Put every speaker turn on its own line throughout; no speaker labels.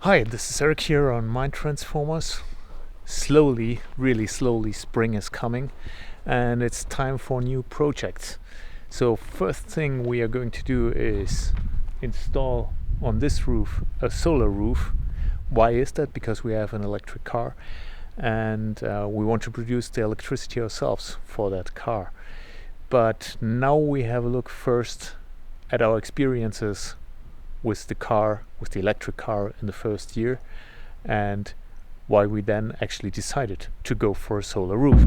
Hi, this is Eric here on Mind Transformers. Slowly, really slowly, spring is coming and it's time for new projects. So first thing we are going to do is install on this roof a solar roof. Why is that? Because we have an electric car and we want to produce the electricity ourselves for that car. But now we have a look first at our experiences with the electric car in the first year, and why we then actually decided to go for a solar roof.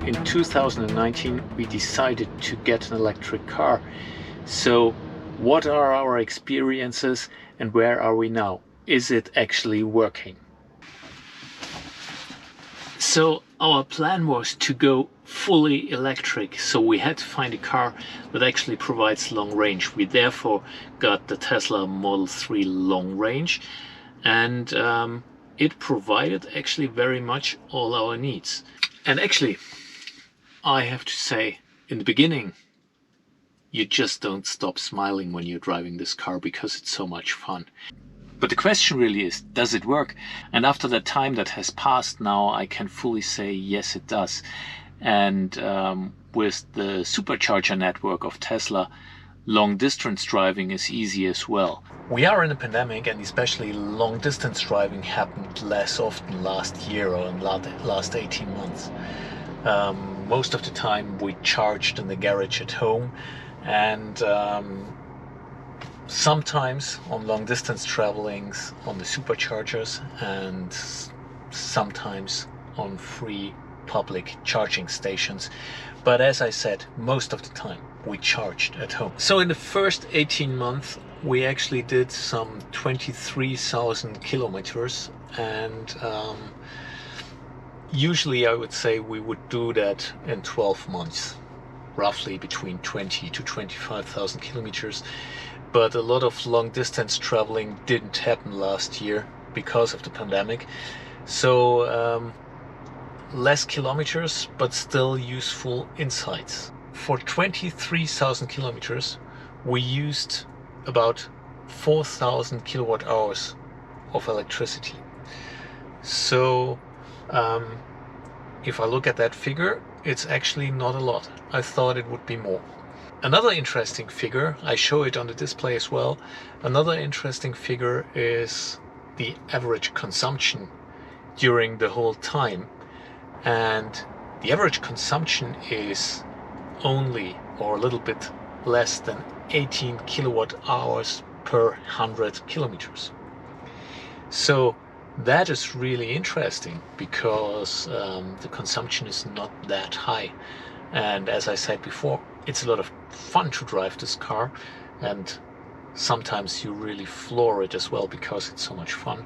In 2019 we decided to get an electric car. So what are our experiences and where are we now? Is it actually working? So our plan was to go fully electric, so we had to find a car that actually provides long range. We therefore got the Tesla Model 3 long range, and it provided actually very much all our needs. And actually, I have to say, in the beginning, you just don't stop smiling when you're driving this car because it's so much fun. But the question really is, does it work? And after the time that has passed now, I can fully say yes, it does. And with the supercharger network of Tesla, long distance driving is easy as well. We are in a pandemic, and especially long distance driving happened less often last year or in last 18 months. Most of the time we charged in the garage at home, and sometimes on long distance travelings on the superchargers, and sometimes on free public charging stations. But as I said, most of the time we charged at home. So in the first 18 months we actually did some 23,000 kilometers, and usually I would say we would do that in 12 months. Roughly between 20 to 25,000 kilometers. But a lot of long distance traveling didn't happen last year because of the pandemic. So less kilometers, but still useful insights. For 23,000 kilometers, we used about 4,000 kilowatt hours of electricity. So if I look at that figure, it's actually not a lot. I thought it would be more. Another interesting figure, I show it on the display as well. Another interesting figure is the average consumption during the whole time. And the average consumption is only, or a little bit less than 18 kilowatt hours per 100 kilometers. So that is really interesting because the consumption is not that high. And as I said before, it's a lot of fun to drive this car, and sometimes you really floor it as well because it's so much fun.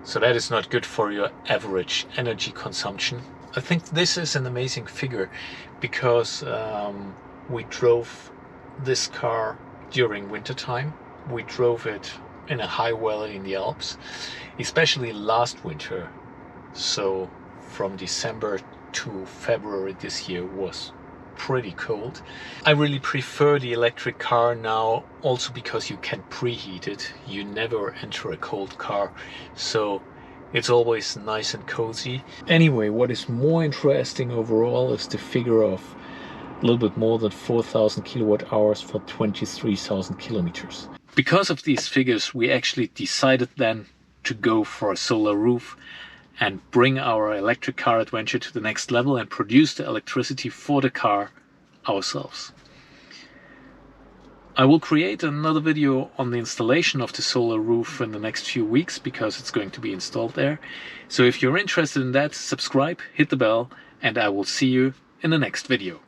So that is not good for your average energy consumption. I think this is an amazing figure because we drove this car during winter time. We drove it in a high valley in the Alps, especially last winter. So from December to February this year was pretty cold. I really prefer the electric car now, also because you can preheat it. You never enter a cold car, so it's always nice and cozy. Anyway, what is more interesting overall is the figure of a little bit more than 4,000 kilowatt hours for 23,000 kilometers. Because of these figures, we actually decided then to go for a solar roof and bring our electric car adventure to the next level and produce the electricity for the car ourselves. I will create another video on the installation of the solar roof in the next few weeks because it's going to be installed there. So if you're interested in that, subscribe, hit the bell, and I will see you in the next video.